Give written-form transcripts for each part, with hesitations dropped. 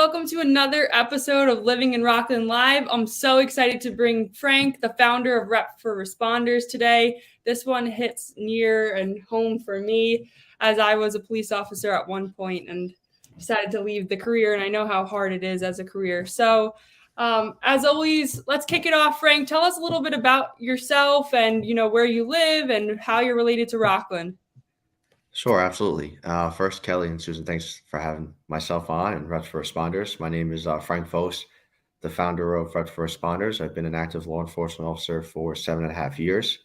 welcome to another episode of Living in Rockland Live. I'm so excited to bring Frank, the founder of Rep for Responders, today. This one hits near and home for me, as I was a police officer at one point and decided to leave the career, and I know how hard it is as a career. So, as always, let's kick it off. Frank, tell us a little bit about yourself and where you live and how you're related to Rockland. Sure, absolutely. First, Kelly and Susan, thanks for having myself on and Reps for Responders. My name is Frank Voce, the founder of Reps for Responders. I've been an active law enforcement officer for 7.5 years.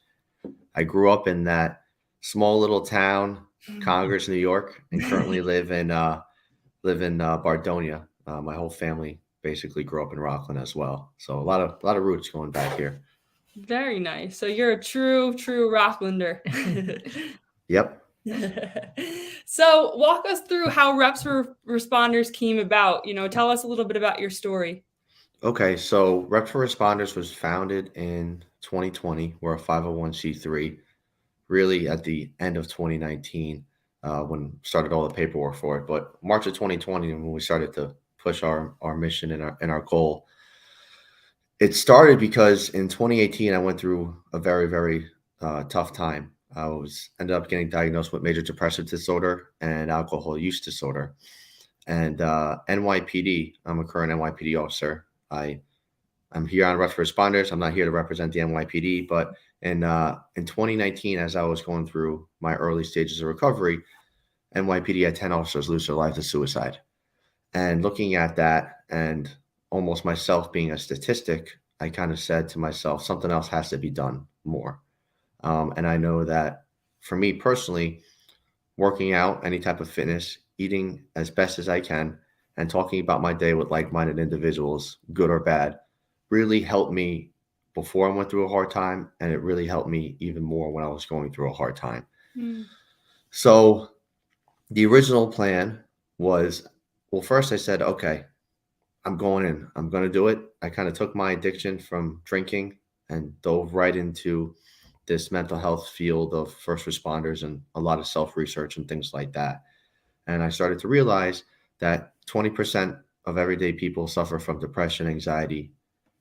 I grew up in that small little town, Congress, New York, and currently live in Bardonia. My whole family basically grew up in Rockland as well. So a lot of roots going back here. Very nice. So you're a true Rocklander. Yep. So walk us through how Reps for Responders came about. Tell us a little bit about your story. Okay, so Reps for Responders was founded in 2020. We're a 501c3, really at the end of 2019 when started all the paperwork for it. But March of 2020, when we started to push our mission and our goal, it started because in 2018, I went through a very, very tough time. I ended up getting diagnosed with major depressive disorder and alcohol use disorder. And NYPD, I'm a current NYPD officer. I'm here on Reps for Responders. I'm not here to represent the NYPD, but in 2019, as I was going through my early stages of recovery, NYPD had 10 officers lose their life to suicide. And looking at that and almost myself being a statistic, I kind of said to myself, something else has to be done more. And I know that for me personally, working out, any type of fitness, eating as best as I can, and talking about my day with like-minded individuals, good or bad, really helped me before I went through a hard time. And it really helped me even more when I was going through a hard time. So the original plan was, well, first I said, okay, I'm going in. I'm going to do it. I kind of took my addiction from drinking and dove right into this mental health field of first responders and a lot of self-research and things like that. And I started to realize that 20% of everyday people suffer from depression, anxiety,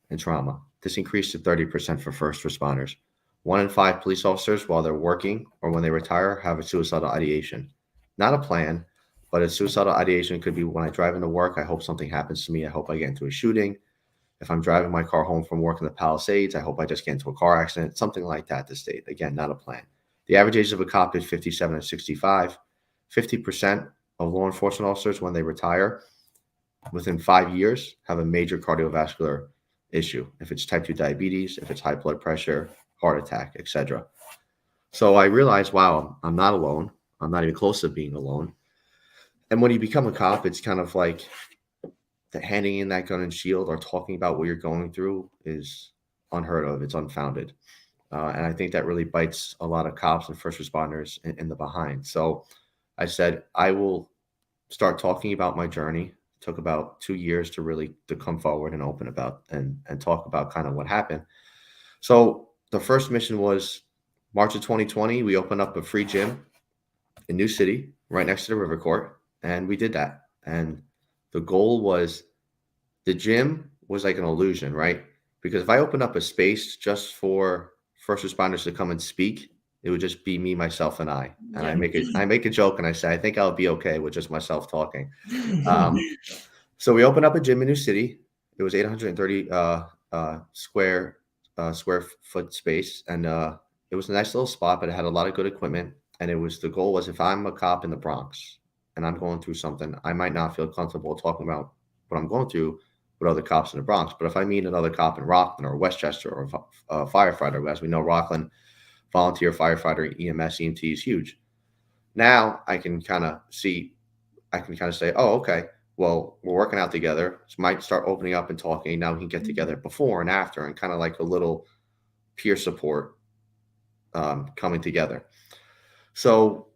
and trauma. This increased to 30% for first responders. 1 in 5 police officers, while they're working or when they retire, have a suicidal ideation. Not a plan, but a suicidal ideation could be when I drive into work, I hope something happens to me. I hope I get into a shooting. If I'm driving my car home from work in the Palisades, I hope I just get into a car accident, something like that to state. Again, not a plan. The average age of a cop is 57 and 65. 50% of law enforcement officers, when they retire, within 5 years, have a major cardiovascular issue. If it's type 2 diabetes, if it's high blood pressure, heart attack, etc. So I realized, wow, I'm not alone. I'm not even close to being alone. And when you become a cop, it's kind of like handing in that gun and shield or talking about what you're going through is unheard of. It's unfounded. And I think that really bites a lot of cops and first responders in the behind. So I said, I will start talking about my journey. It took about 2 years to come forward and open about and talk about kind of what happened. So the first mission was March of 2020. We opened up a free gym in New City, right next to the river court. And we did that. And the goal was, the gym was like an illusion, right? Because if I opened up a space just for first responders to come and speak, it would just be me, myself, and I. And I make a joke and I say, I think I'll be okay with just myself talking. So we opened up a gym in New City. It was 830 square foot space. And it was a nice little spot, but it had a lot of good equipment. And the goal was, if I'm a cop in the Bronx and I'm going through something, I might not feel comfortable talking about what I'm going through with other cops in the Bronx. But if I meet another cop in Rockland or Westchester or a firefighter, as we know, Rockland, volunteer firefighter, EMS, EMT is huge. Now I can kind of say, oh, okay, well, we're working out together. So might start opening up and talking. Now we can get together before and after and kind of like a little peer support coming together. So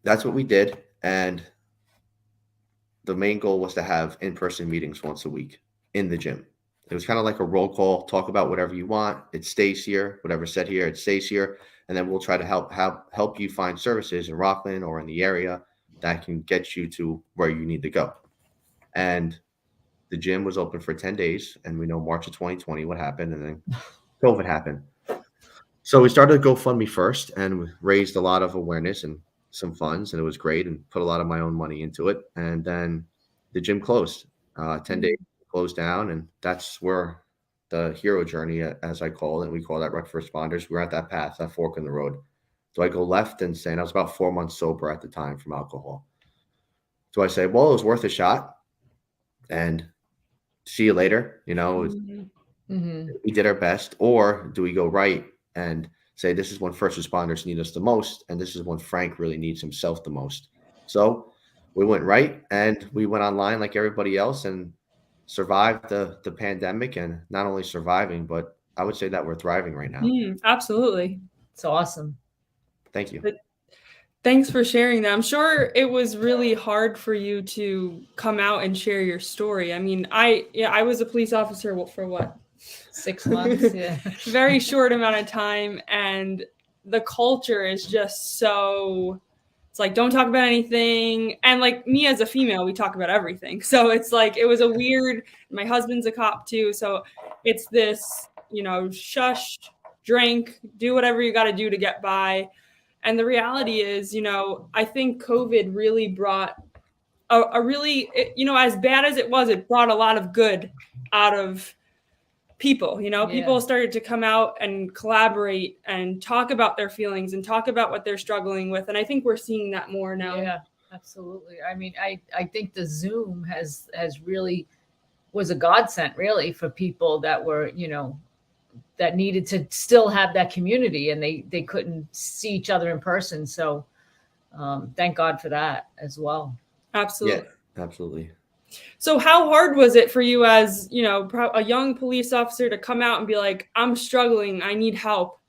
that's what we did. And the main goal was to have in-person meetings once a week in the gym. It was kind of like a roll call, talk about whatever you want. It stays here, whatever's said here, it stays here. And then we'll try to help you find services in Rockland or in the area that can get you to where you need to go. and the gym was open for 10 days. And we know March of 2020 what happened, and then COVID happened. So we started a GoFundMe first, and we raised a lot of awareness and some funds, and it was great, and put a lot of my own money into it. And then the gym closed. 10 days closed down, and that's where the hero journey, as I call it, we call that Rec for Responders. We're at that path, that fork in the road. Do I go left and say, and I was about 4 months sober at the time from alcohol. Do I say, well, it was worth a shot and see you later? We did our best. Or do we go right and say, this is when first responders need us the most, and this is when Frank really needs himself the most? So we went right, and we went online like everybody else and survived the pandemic. And not only surviving, but I would say that we're thriving right now. Absolutely. It's awesome. Thank you. Thanks for sharing that. I'm sure it was really hard for you to come out and share your story. I mean, I was a police officer for what? 6 months. Yeah. Very short amount of time. And the culture is just so, it's like, don't talk about anything. And like me as a female, we talk about everything. So it's like, it was a weird, my husband's a cop too. So it's this, shush, drink, do whatever you got to do to get by. And the reality is, I think COVID really brought a really, as bad as it was, it brought a lot of good out of people. People started to come out and collaborate and talk about their feelings and talk about what they're struggling with. And I think we're seeing that more now. Yeah, absolutely. I mean, I think the Zoom has really was a godsend really for people that were, that needed to still have that community, and they couldn't see each other in person. So thank God for that as well. Absolutely. Yeah, absolutely. So how hard was it for you as, a young police officer to come out and be like, I'm struggling, I need help?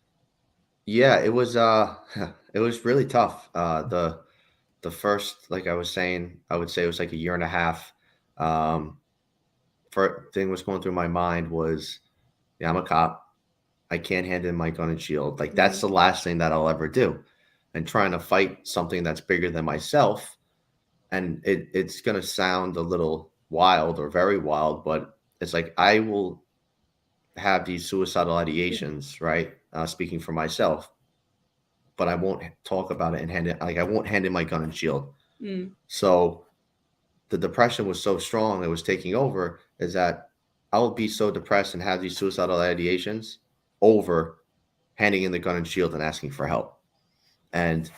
Yeah, it was really tough. The first, like I was saying, I would say it was like a year and a half. First thing was going through my mind was, yeah, I'm a cop. I can't hand in my gun and shield. Like that's the last thing that I'll ever do. And trying to fight something that's bigger than myself. And it's going to sound a little wild or very wild, but it's like I will have these suicidal ideations, right? Speaking for myself, but I won't talk about it and I won't hand in my gun and shield. So the depression was so strong, it was taking over, is that I will be so depressed and have these suicidal ideations over handing in the gun and shield and asking for help. And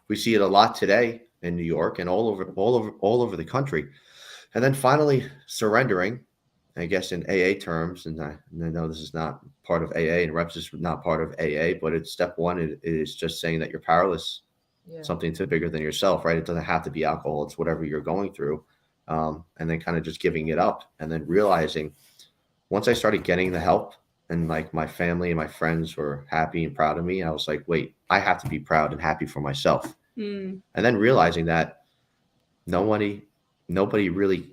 we see it a lot today in New York and all over the country. And then finally surrendering, I guess in AA terms, and I know this is not part of AA and reps is not part of AA, but it's step one. It is just saying that you're powerless, something to bigger than yourself, right? It doesn't have to be alcohol. It's whatever you're going through. And then kind of just giving it up, and then realizing once I started getting the help and like my family and my friends were happy and proud of me, I was like, wait, I have to be proud and happy for myself. And then realizing that nobody really,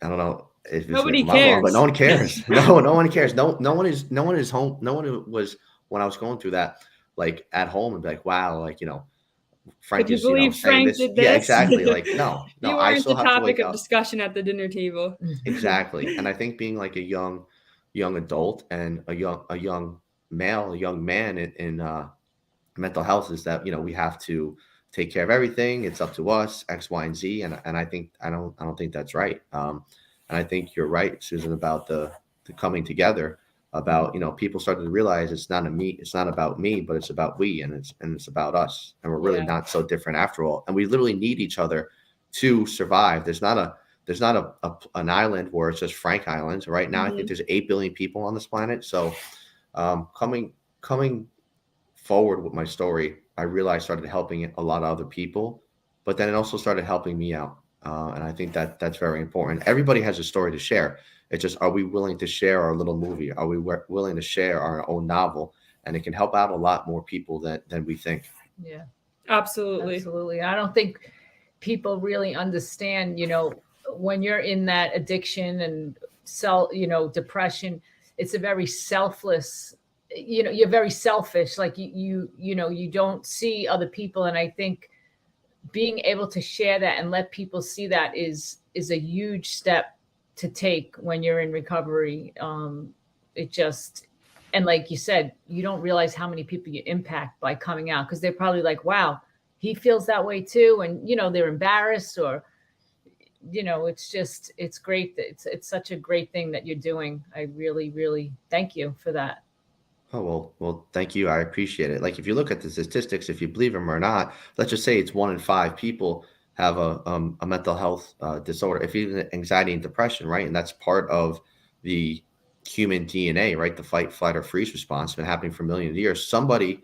I don't know if it's nobody my cares, mom, but no one cares. no one cares. No one is home. No one was, when I was going through that, like at home and be like, wow, like, Frank Could you is, believe Frank did this? Yeah, exactly. Like, no, you weren't I still the have to topic wake of up. discussion at the dinner table. Exactly. And I think being like a young adult and a young male, a young man in mental health is that, we have to take care of everything. It's up to us, X, Y, and Z. And I think, I don't think that's right. And I think you're right, Susan, about the coming together, about, people started to realize it's not about me, but it's about we, and it's about us. And we're really not so different after all. And we literally need each other to survive. There's not an island where it's just Frank Island. Right now, I think there's 8 billion people on this planet. So coming forward with my story, I realized started helping a lot of other people, but then it also started helping me out. And I think that's very important. Everybody has a story to share. It's just, are we willing to share our little movie? Are we willing to share our own novel? And it can help out a lot more people than we think. Yeah, absolutely. I don't think people really understand, when you're in that addiction and depression, it's a very selfless, you're very selfish. Like you don't see other people. And I think being able to share that and let people see that is a huge step to take when you're in recovery. It just, and like you said, you don't realize how many people you impact by coming out, because they're probably like, wow, he feels that way too. And, you know, they're embarrassed, or, you know, it's just, it's great. It's such a great thing that you're doing. I really, really thank you for that. Oh, well, thank you. I appreciate it. Like, if you look at the statistics, if you believe them or not, let's just say it's 1 in 5 people have a mental health disorder, if even anxiety and depression, right? And that's part of the human DNA, right? The fight, flight, or freeze response, been happening for millions of years. Somebody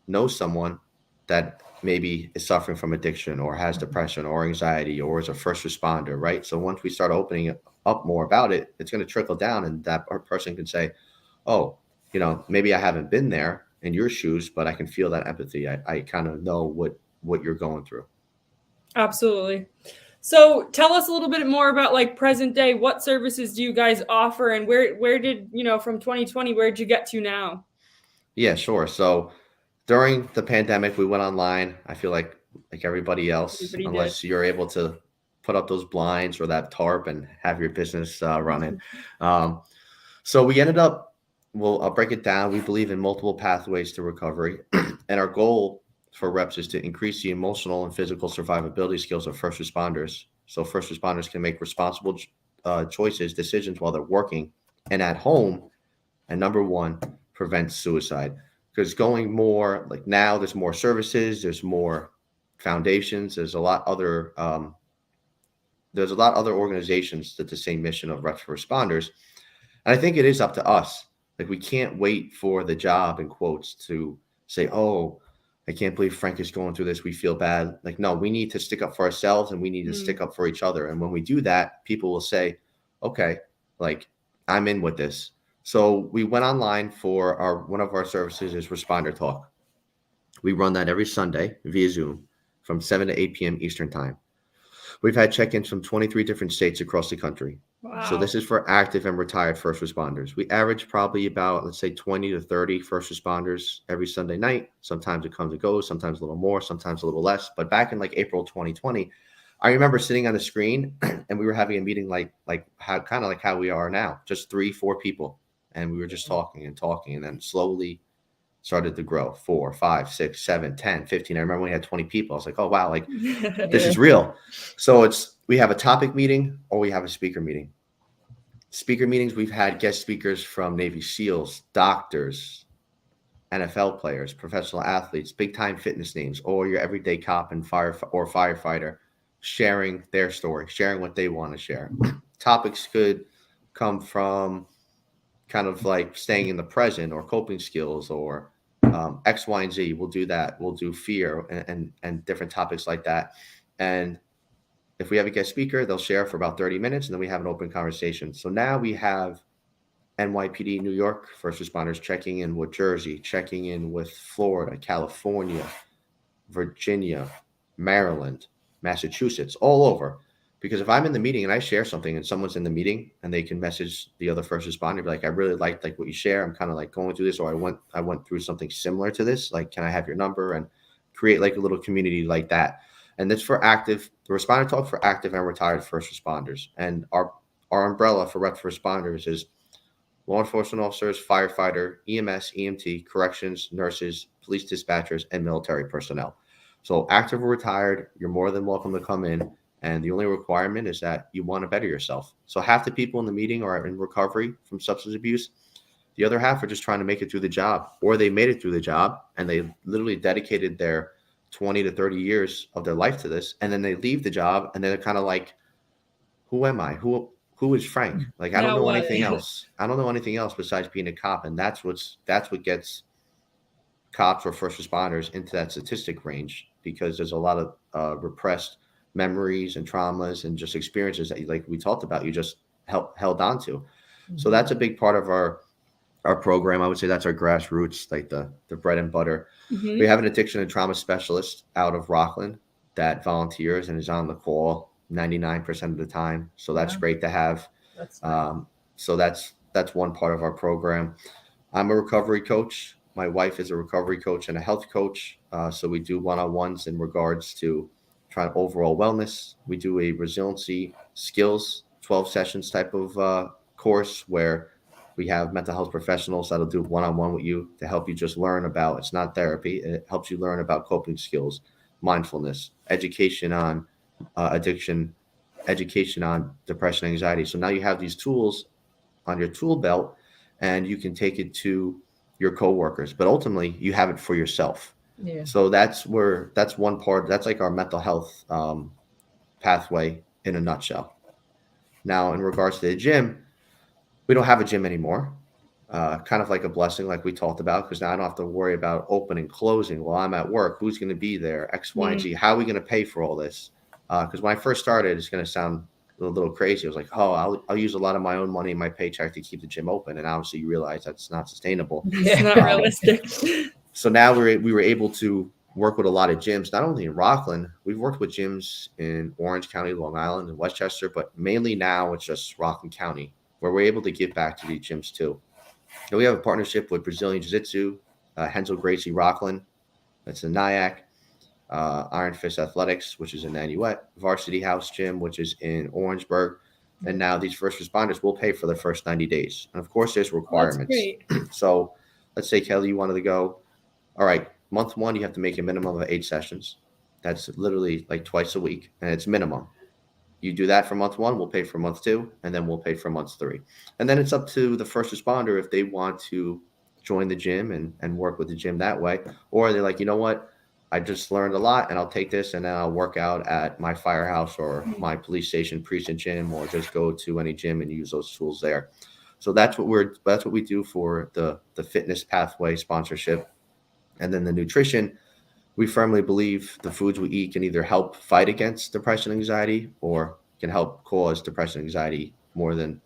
knows someone that maybe is suffering from addiction or has depression or anxiety or is a first responder, right? So once we start opening up more about it, it's going to trickle down, and that person can say, oh, you know, maybe I haven't been there in your shoes, but I can feel that empathy. I kind of know what you're going through. Absolutely. So tell us a little bit more about, like, present day. What services do you guys offer, and where did, you know, from 2020, where did you get to now? Yeah, sure. So during the pandemic, we went online. I feel like everybody else, Everybody did. unless you're able to put up those blinds or that tarp and have your business running. So we ended up, well, I'll break it down. We believe in multiple pathways to recovery. And our goal for reps is to increase the emotional and physical survivability skills of first responders. So first responders can make responsible choices, decisions while they're working and at home. And number one, prevent suicide. Because going more, like, now there's more services, there's more foundations, there's a lot other organizations that the same mission of reps for responders. And I think it is up to us. Like, we can't wait for the job, in quotes, to say, oh, I can't believe Frank is going through this, we feel bad. Like, no, we need to stick up for ourselves, and we need to stick up for each other. And when we do that, people will say, okay, like, I'm in with this. So we went online for one of our services is Responder Talk. We run that every Sunday via Zoom from 7 to 8 p.m. Eastern time. We've had check-ins from 23 different states across the country. Wow. So this is for active and retired first responders. We average probably about, let's say, 20 to 30 first responders every Sunday night. Sometimes it comes and goes, sometimes a little more, sometimes a little less. But back in like April 2020, I remember sitting on the screen and we were having a meeting like how we are now, just 3-4 people. And we were just talking, and then slowly started to grow. 4, 5, 6, 7, 10, 15. I remember when we had 20 people. I was like, oh, wow, like this is real. So we have a topic meeting or we have a speaker meeting. Speaker meetings, we've had guest speakers from Navy SEALs, doctors, NFL players, professional athletes, big time fitness names, or your everyday cop and firefighter sharing their story, sharing what they want to share. Topics could come from kind of like staying in the present or coping skills or X, Y, and Z. We'll do that. We'll do fear and different topics like that. And if we have a guest speaker, they'll share for about 30 minutes, and then we have an open conversation. So now we have NYPD, New York, first responders checking in with Jersey, checking in with Florida, California, Virginia, Maryland, Massachusetts, all over. Because if I'm in the meeting and I share something and someone's in the meeting and they can message the other first responder, be like, I really liked like what you share. I'm kind of like going through this, or I went through something similar to this. Like, can I have your number? And create like a little community like that. And that's for active, the Responder Talk for active and retired first responders. And our umbrella for reps for responders is law enforcement officers, firefighter, EMS, EMT, corrections, nurses, police dispatchers, and military personnel. So active or retired, you're more than welcome to come in. And the only requirement is that you want to better yourself. So half the people in the meeting are in recovery from substance abuse. The other half are just trying to make it through the job, or they made it through the job and they literally dedicated their 20 to 30 years of their life to this. And then they leave the job and they're kind of like, who am I? Who is Frank? Like, I don't know anything else. I don't know anything else besides being a cop. And that's what gets cops or first responders into that statistic range, because there's a lot of repressed memories and traumas and just experiences that, like we talked about, you just held on to. Mm-hmm. So that's a big part of our program. I would say that's our grassroots, like the bread and butter. Mm-hmm. We have an addiction and trauma specialist out of Rockland that volunteers and is on the call 99% of the time. So that's great to have. So that's one part of our program. I'm a recovery coach. My wife is a recovery coach and a health coach. So we do one-on-ones in regards to trying overall wellness. We do a resiliency skills 12 sessions type of course where we have mental health professionals that'll do one-on-one with you to help you just learn about, it's not therapy, it helps you learn about coping skills, mindfulness, education on addiction, education on depression, anxiety. So now you have these tools on your tool belt and you can take it to your coworkers, but ultimately you have it for yourself. Yeah. So that's one part, that's like our mental health pathway in a nutshell. Now, in regards to the gym, we don't have a gym anymore. Kind of like a blessing, like we talked about, because now I don't have to worry about opening, closing while I'm at work. Who's going to be there? X, Y, and Z. How are we going to pay for all this? Because when I first started, it's going to sound a little crazy. I was like, oh, I'll use a lot of my own money in my paycheck to keep the gym open. And obviously, you realize that's not sustainable. It's not realistic. So now we were able to work with a lot of gyms, not only in Rockland. We've worked with gyms in Orange County, Long Island, and Westchester, but mainly now it's just Rockland County, where we're able to give back to these gyms too. And we have a partnership with Brazilian Jiu-Jitsu, Hensel Gracie Rockland, that's in Nyack, Iron Fist Athletics, which is in Nanuet, Varsity House Gym, which is in Orangeburg. And now these first responders will pay for the first 90 days. And of course, there's requirements. So let's say, Kelly, you wanted to go, all right, month one, you have to make a minimum of 8 sessions. That's literally like twice a week, and it's minimum. You do that for month one, we'll pay for month 2, and then we'll pay for month 3. And then it's up to the first responder if they want to join the gym and work with the gym that way. Or they're like, you know what, I just learned a lot and I'll take this and then I'll work out at my firehouse or my police station precinct gym, or just go to any gym and use those tools there. So that's what we do for the fitness pathway sponsorship. And then the nutrition, we firmly believe the foods we eat can either help fight against depression, anxiety, or can help cause depression, anxiety more than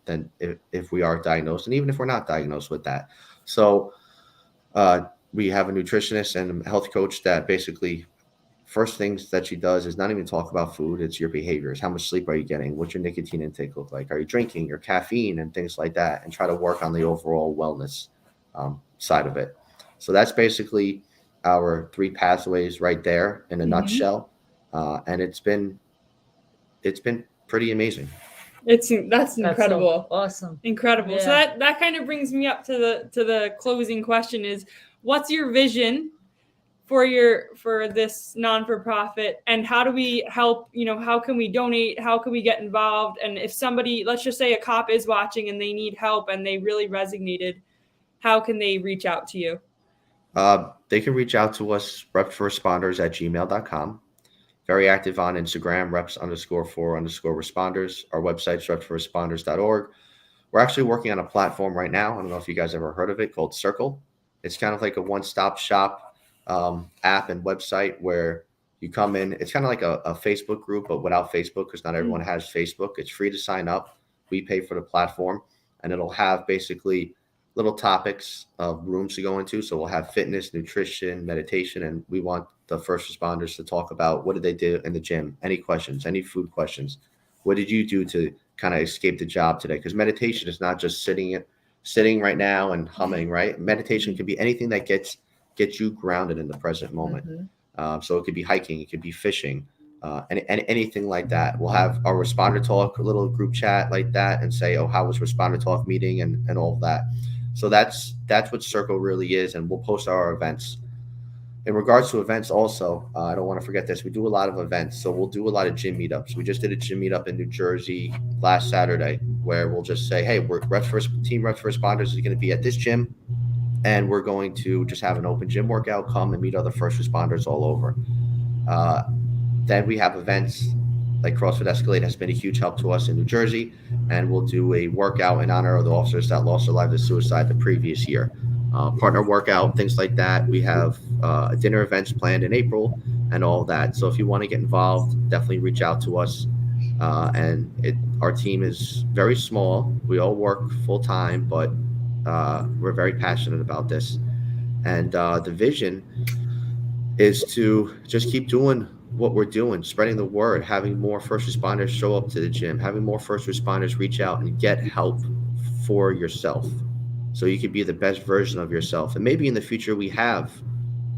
if we are diagnosed, and even if we're not diagnosed with that. So we have a nutritionist and a health coach that basically first things that she does is not even talk about food. It's your behaviors. How much sleep are you getting? What's your nicotine intake look like? Are you drinking your caffeine and things like that? And try to work on the overall wellness side of it. So that's basically our 3 pathways right there in a nutshell. And it's been pretty amazing. That's incredible. So awesome. Incredible. Yeah. So that kind of brings me up to the closing question is, what's your vision for this non-for-profit, and how do we help? How can we donate? How can we get involved? And if somebody, let's just say a cop is watching and they need help and they really resonated, how can they reach out to you? They can reach out to us, repsforresponders@gmail.com. Very active on Instagram, reps_for_responders. Our website's repsforresponders.org. We're actually working on a platform right now. I don't know if you guys ever heard of it, called Circle. It's kind of like a one-stop shop app and website where you come in. It's kind of like a Facebook group, but without Facebook, because not everyone has Facebook. It's free to sign up. We pay for the platform, and it'll have basically little topics of rooms to go into. So we'll have fitness, nutrition, meditation, and we want the first responders to talk about what did they do in the gym, any questions, any food questions. What did you do to kind of escape the job today? Because meditation is not just sitting right now and humming, right? Meditation can be anything that gets you grounded in the present moment. So it could be hiking, it could be fishing, and anything like that. We'll have our responder talk, a little group chat like that, and say, oh, how was responder talk meeting and all of that. So that's what Circle really is, and we'll post our events. In regards to events also, I don't want to forget this. We do a lot of events. So we'll do a lot of gym meetups. We just did a gym meetup in New Jersey last Saturday where we'll just say, hey, Team Reps for Responders is going to be at this gym, and we're going to just have an open gym workout, come and meet other first responders all over. Then we have events like CrossFit Escalade has been a huge help to us in New Jersey, and we'll do a workout in honor of the officers that lost their lives to suicide the previous year. Partner workout, things like that. We have dinner events planned in April and all that. So if you want to get involved, definitely reach out to us. Our team is very small. We all work full time, but we're very passionate about this. And the vision is to just keep doing what we're doing, spreading the word, having more first responders show up to the gym, having more first responders reach out and get help for yourself, so you can be the best version of yourself. And maybe in the future we have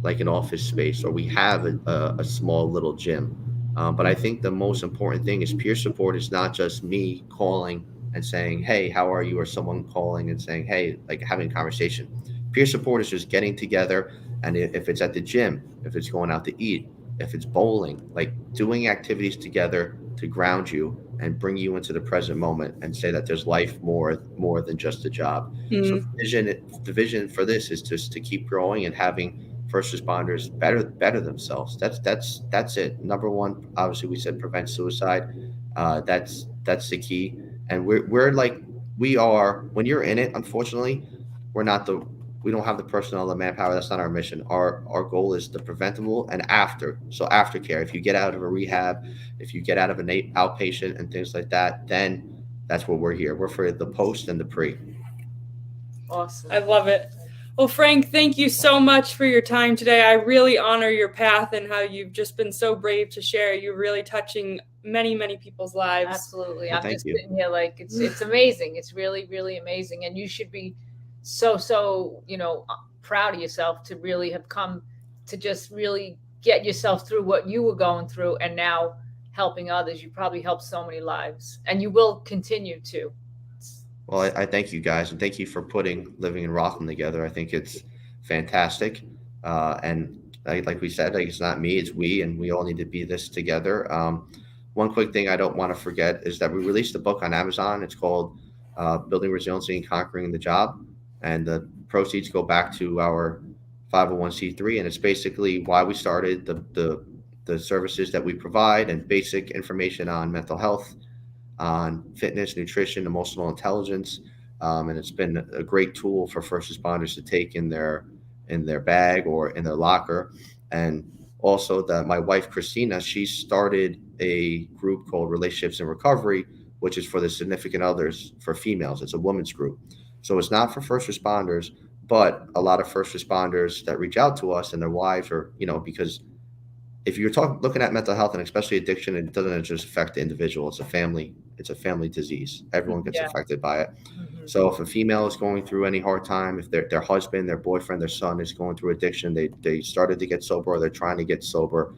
like an office space, or we have a small little gym, But I think the most important thing is peer support is not just me calling and saying, hey, how are you? Or someone calling and saying, hey, like having a conversation. Peer support is just getting together. And if it's at the gym, if it's going out to eat, if it's bowling, like doing activities together to ground you and bring you into the present moment and say that there's life more than just a job. So Mm. the vision for this is just to keep growing and having first responders better themselves. That's it. Number one, obviously we said prevent suicide. That's the key. And we're like we are when you're in it. Unfortunately, we're not the we don't have the personnel, the manpower. That's not our mission. Our goal is the preventable and after. So aftercare. If you get out of a rehab, if you get out of an outpatient and things like that, then that's what we're here. We're for the post and the pre. Awesome. I love it. Well, Frank, thank you so much for your time today. I really honor your path and how you've just been so brave to share. You're really touching many, many people's lives. Absolutely. Well, I'm just sitting here like it's amazing. It's really, really amazing. And you should be so, proud of yourself to really have come to just really get yourself through what you were going through and now helping others. You probably helped so many lives and you will continue to. Well, I thank you guys and thank you for putting Living in Rockland together. I think it's fantastic. And like we said, like it's not me, it's we, and we all need to be this together. One quick thing I don't want to forget is that we released a book on Amazon. It's called Building Resiliency and Conquering the Job. And the proceeds go back to our 501c3. And it's basically why we started the services that we provide and basic information on mental health, on fitness, nutrition, emotional intelligence, and it's been a great tool for first responders to take in their bag or in their locker. And also, that my wife Christina, she started a group called Relationships in Recovery, which is for the significant others for females. It's a women's group, so it's not for first responders, but a lot of first responders that reach out to us and their wives, or because if you're looking at mental health and especially addiction, it doesn't just affect the individual. It's a family disease. Everyone gets affected by it. Mm-hmm. So if a female is going through any hard time, if their husband, their boyfriend, their son is going through addiction, they started to get sober or they're trying to get sober.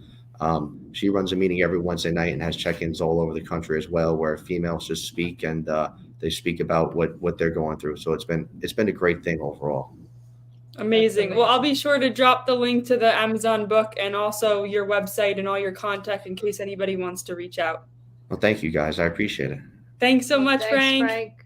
She runs a meeting every Wednesday night and has check-ins all over the country as well, where females just speak and they speak about what they're going through. So it's been a great thing overall. Amazing. Well, I'll be sure to drop the link to the Amazon book and also your website and all your contact in case anybody wants to reach out. Well, thank you guys. I appreciate it. Thanks so much, Thanks, Frank. Frank.